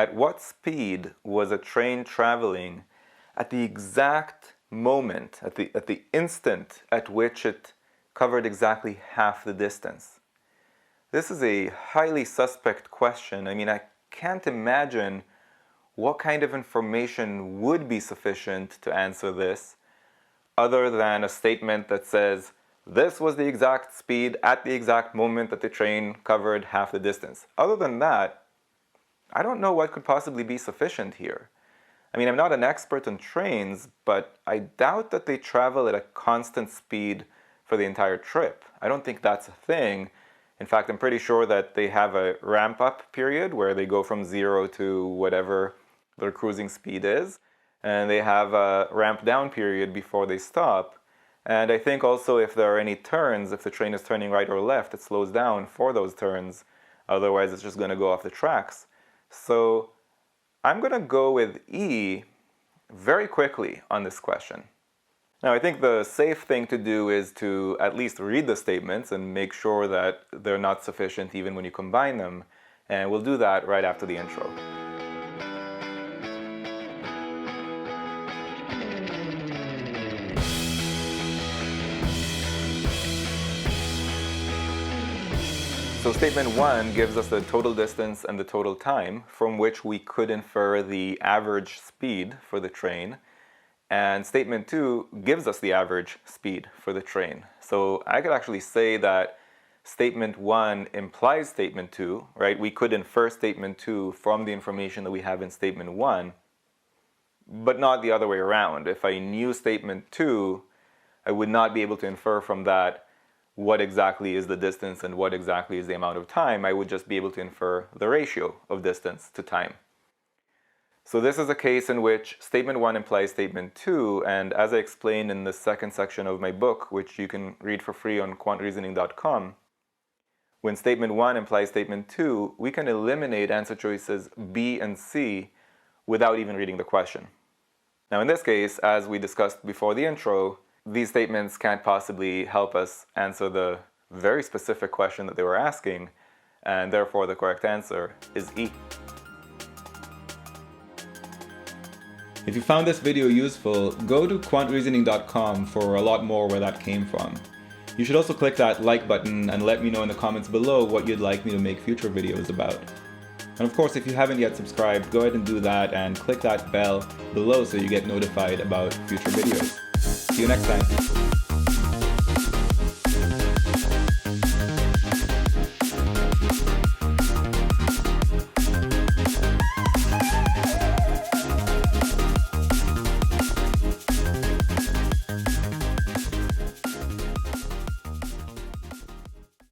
at what speed was a train traveling at the exact moment, at the instant at which it covered exactly half the distance? This is a highly suspect question. I mean, I can't imagine what kind of information would be sufficient to answer this other than a statement that says, this was the exact speed at the exact moment that the train covered half the distance. Other than that, I don't know what could possibly be sufficient here. I mean, I'm not an expert on trains, but I doubt that they travel at a constant speed for the entire trip. I don't think that's a thing. In fact, I'm pretty sure that they have a ramp-up period where they go from 0 to whatever their cruising speed is, and they have a ramp-down period before they stop. And I think also if there are any turns, if the train is turning right or left, it slows down for those turns. Otherwise, it's just going to go off the tracks. So I'm going to go with E very quickly on this question. Now, I think the safe thing to do is to at least read the statements and make sure that they're not sufficient even when you combine them. And we'll do that right after the intro. So statement 1 gives us the total distance and the total time, from which we could infer the average speed for the train. And statement 2 gives us the average speed for the train. So I could actually say that statement 1 implies statement 2, right? We could infer statement 2 from the information that we have in statement 1, but not the other way around. If I knew statement 2, I would not be able to infer from that what exactly is the distance and what exactly is the amount of time. I would just be able to infer the ratio of distance to time. So this is a case in which statement 1 implies statement 2, and as I explained in the second section of my book, which you can read for free on quantreasoning.com, when statement 1 implies statement 2, we can eliminate answer choices B and C without even reading the question. Now in this case, as we discussed before the intro, these statements can't possibly help us answer the very specific question that they were asking, and therefore the correct answer is E. If you found this video useful, go to quantreasoning.com for a lot more where that came from. You should also click that like button and let me know in the comments below what you'd like me to make future videos about. And of course, if you haven't yet subscribed, go ahead and do that and click that bell below so you get notified about future videos. See you next time.